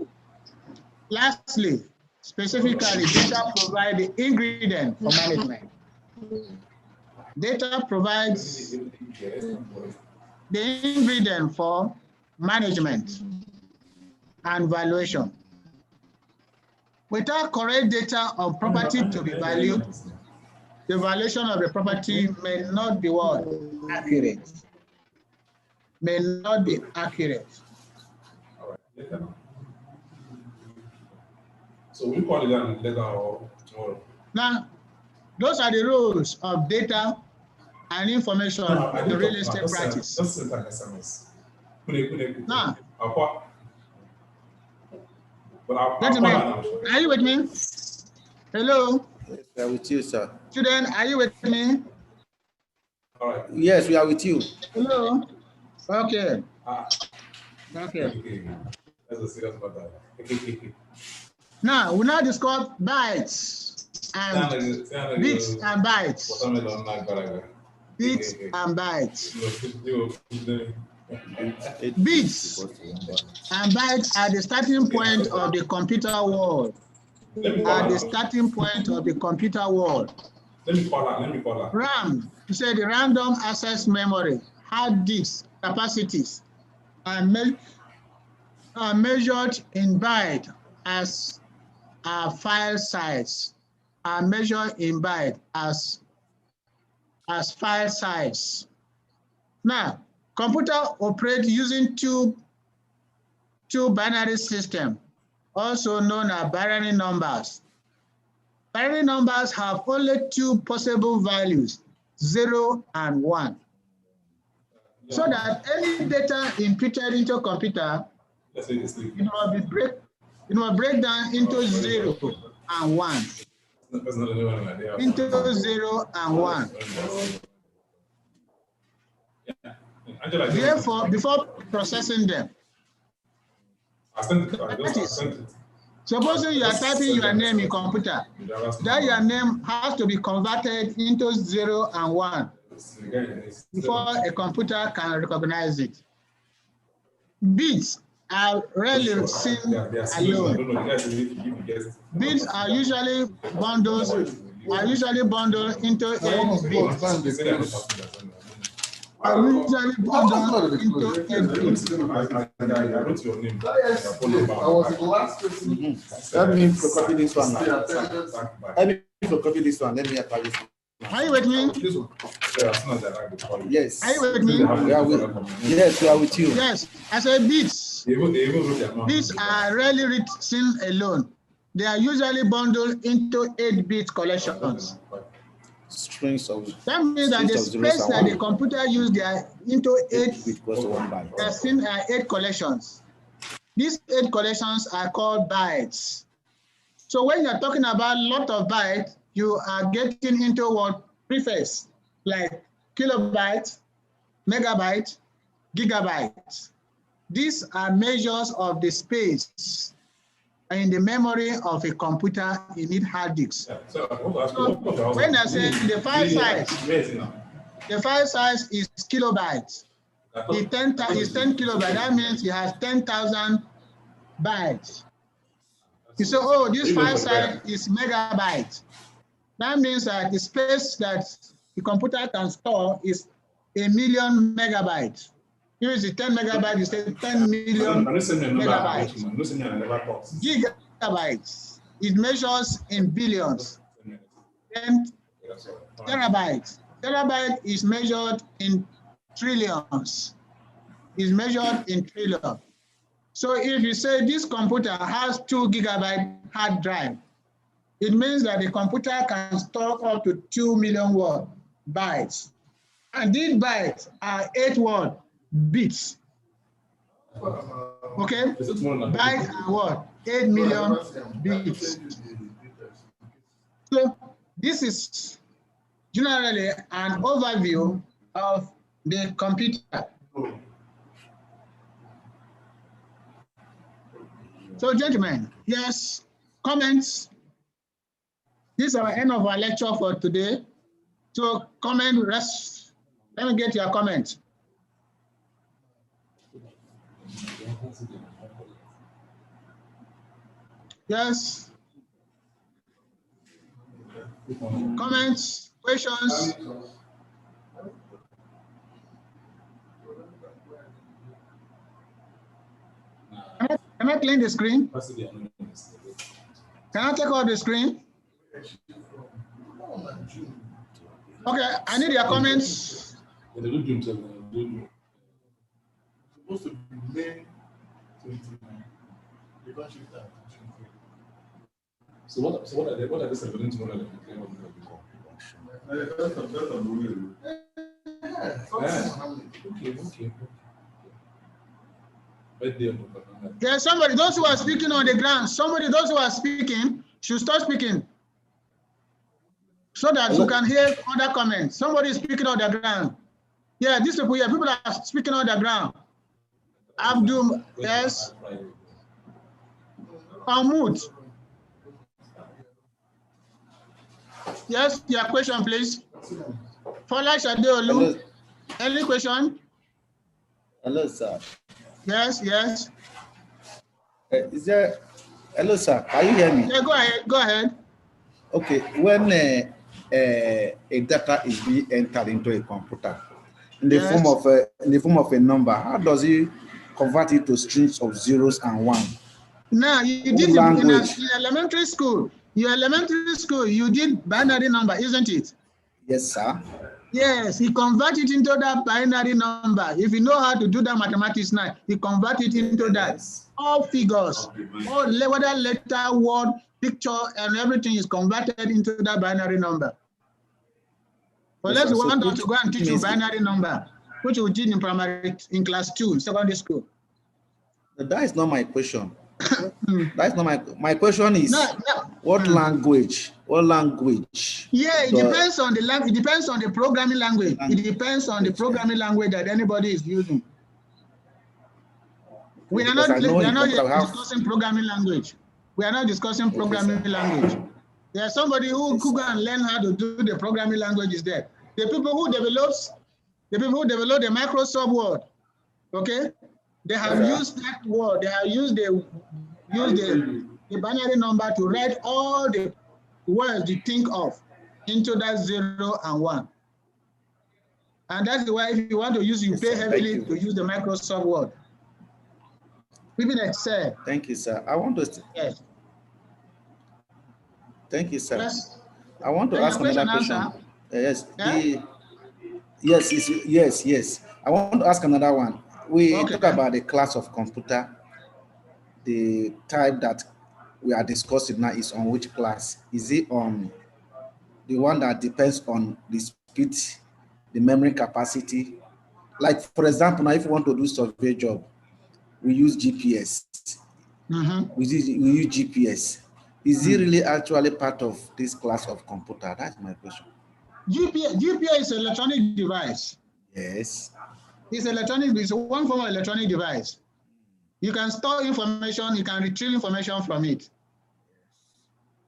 Lastly, specifically, data provide the ingredient for management. Data provides the ingredient for management and valuation. Without correct data on property to be valued, the valuation of the property may not be what? Accurate. May not be accurate. All right, later. So we call it down later or tomorrow. Now, those are the rules of data and information in the real estate practice. Just send an SMS. Now, gentlemen, are you with me? Hello? Yes, we are with you, sir. Student, are you with me? all right. Yes, we are with you. Hello? Okay. Okay. That's a serious matter. Now, we now discuss bytes and bits and bytes. Bits and bytes. Bits and bytes are the starting point of the computer world. At the starting point of the computer world. Let me call her. RAM, you say the random access memory, hard disk capacities are measured in byte as file size. Are measured in byte as file size. Now, computer operate using two binary system, also known as binary numbers. Binary numbers have only two possible values, 0 and 1. So that any data inputted into a computer, it will break down into 0 and 1. Into 0 and 1. Therefore, before processing them, supposing you are typing your name in computer, that your name has to be converted into 0 and 1 before a computer can recognize it. Bits are rarely seen alone. Bits are usually bundled into 8 bits. I wrote your name. Let me copy this one. Let me copy this one. Let me apply this one. Are you with me? Yes. Are you with me? Yes, we are with you. Yes. I said bits. Bits are rarely seen alone. They are usually bundled into 8-bit collections. Strings of that means that the space that the computer used there into 8 equals to 1 byte. They are seen as 8 collections. These 8 collections are called bytes. So when you're talking about a lot of bytes, you are getting into what prefix, like kilobytes, megabytes, gigabytes. These are measures of the space in the memory of a computer. You need hard disks. Yeah. So when I say the file size is kilobytes. It's 10 kilobytes. That means it has 10,000 bytes. You say, oh, this file size is megabytes. That means that the space that the computer can store is 1,000,000 megabytes. Here is the 10 megabytes, you say 10 million megabytes. Gigabytes, it measures in billions. Then terabytes. Terabyte is measured in trillions. Is measured in trillions. So if you say this computer has 2 gigabyte hard drive, it means that the computer can store up to 2 million bytes. And these bytes are 8 bits. Okay? Bytes are what? 8 million bits. So this is generally an overview of the computer. So gentlemen, yes, comments. This is our end of our lecture for today. So comment, rest. Let me get your comments. Yes. Comments, questions. Can I clean the screen? Can I take out the screen? Okay, I need your comments. They don't do themselves. They don't do. Supposed to be May 29. They can't shift that. So what are they celebrating tomorrow? Okay. Yeah, somebody, those who are speaking on the ground, those who are speaking should start speaking so that you can hear other comments. Somebody is speaking on the ground. Yeah, these people here, people are speaking on the ground. Abdul, yes. Mahmoud. Yes, your question, please. Fola Shadeolu. Any question? Hello, sir. Yes, yes. Is there? Hello, sir. Can you hear me? Yeah, go ahead. Go ahead. Okay. When a data is being entered into a computer in the form of a number, how does it convert it to strings of zeros and ones? Now, you did in elementary school. Your elementary school, you did binary number, isn't it? Yes, sir. Yes, he convert it into that binary number. If you know how to do that mathematics now, he convert it into that. All figures, all whether letter, word, picture, and everything is converted into that binary number. But let's want us to go and teach you binary number, which we did in class 2, secondary school. That is not my question. That's not my question is what language? What language? Yeah, it depends on the language. It depends on the programming language. It depends on the programming language that anybody is using. We are not discussing programming language. We are not discussing programming language. There's somebody who could go and learn how to do the programming language is there. The people who develop the Microsoft Word, okay, they have used that word. They have used the binary number to write all the words you think of into that 0 and 1. And that's why if you want to use, you pay heavily to use the Microsoft Word. Even Excel. Thank you, sir. I want to. Yes. Thank you, sir. Yes. I want to ask another question. Yes. Yeah? Yes. I want to ask another one. We talk about the class of computer. The type that we are discussing now is on which class? Is it on the one that depends on the speed, the memory capacity? Like, for example, now if you want to do survey job, we use GPS. We use GPS. Is it really actually part of this class of computer? That's my question. GPS is an electronic device. Yes. It's electronic. It's one form of electronic device. You can store information. You can retrieve information from it.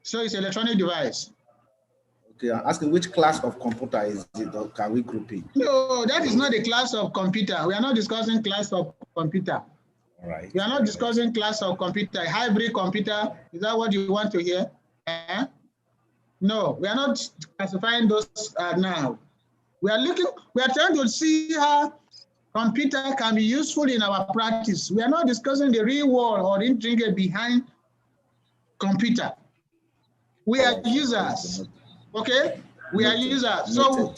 So it's an electronic device. Okay, I'm asking which class of computer is it, or can we group it? No, that is not a class of computer. We are not discussing class of computer. All right. We are not discussing class of computer. Hybrid computer, is that what you want to hear? No, we are not classifying those now. We are trying to see how computer can be useful in our practice. We are not discussing the real world or the intrigue behind computer. We are users, okay? We are users. So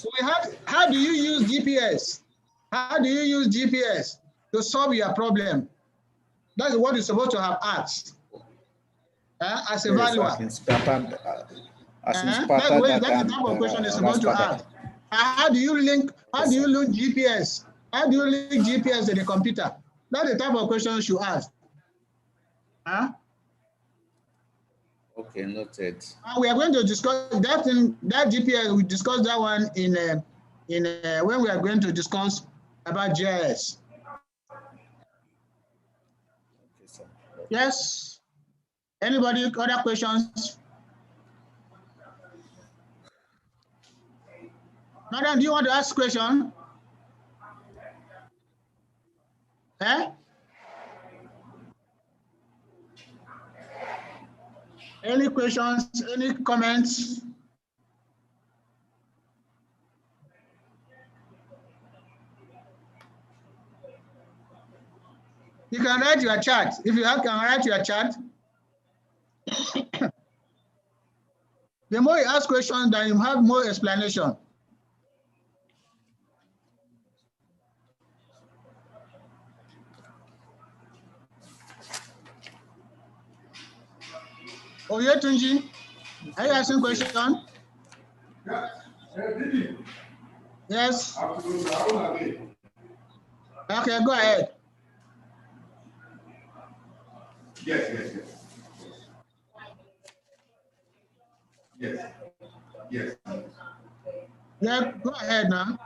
how do you use GPS? How do you use GPS to solve your problem? That's what you're supposed to have asked as a valuer. That's the type of question you're supposed to ask. How do you link GPS? How do you link GPS to the computer? That's the type of question you should ask. Okay, noted. We are going to discuss that in that GPS. We discuss that one in when we are going to discuss about GIS. Okay, sir. Yes. Anybody other questions? Madam, do you want to ask a question? Any questions, any comments? You can write your chat. If you can write your chat. The more you ask questions, then you have more explanation. Oyetunji, are you asking question? Yeah. Yes. Absolutely. Okay, go ahead. Yes. Yeah, go ahead now.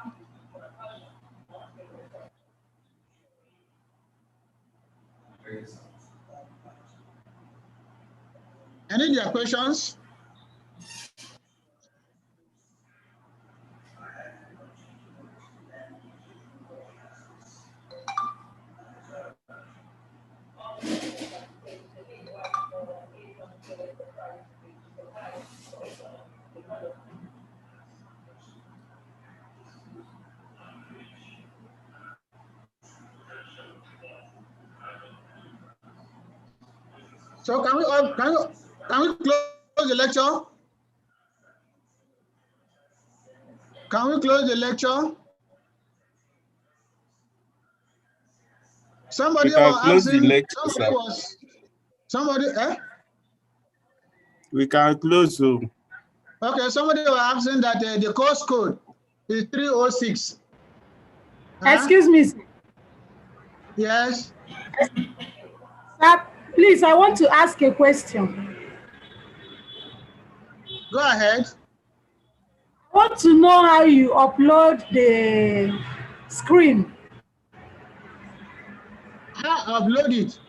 Any of your questions? So can we close the lecture? Can we close the lecture? Somebody We can was close the asking. lecture, Somebody. We can close. Okay, somebody was asking that the course code is 306. Excuse me, sir. Yes. Sir, please, I want to ask a question. Go ahead. I want to know how you upload the screen. How upload it?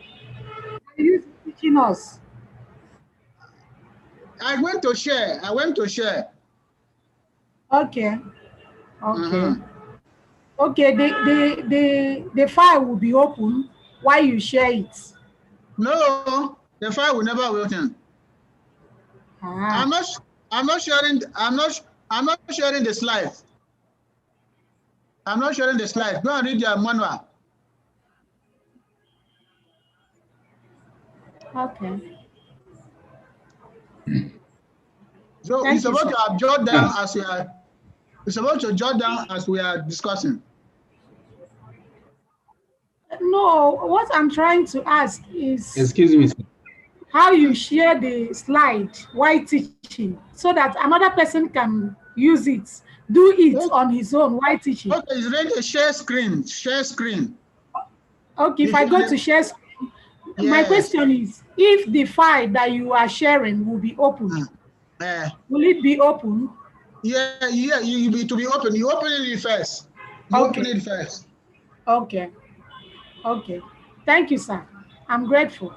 Are you teaching us? I went to share. Okay. Okay, the file will be open while you share it. No, the file will never open. I'm not sharing the slides. I'm not sharing the slides. Go and read your manual. Okay. So it's about to jot down as we are. It's about to jot down as we are discussing. No, what I'm trying to ask is, Excuse me, sir. How you share the slide while teaching so that another person can use it, do it on his own while teaching. Okay, it's ready to share screen. Okay, if I go to share screen, yes. My question is, if the file that you are sharing will be open, will it be open? Yeah, you be to be open. You open it first. Open it first. Okay. Thank you, sir. I'm grateful.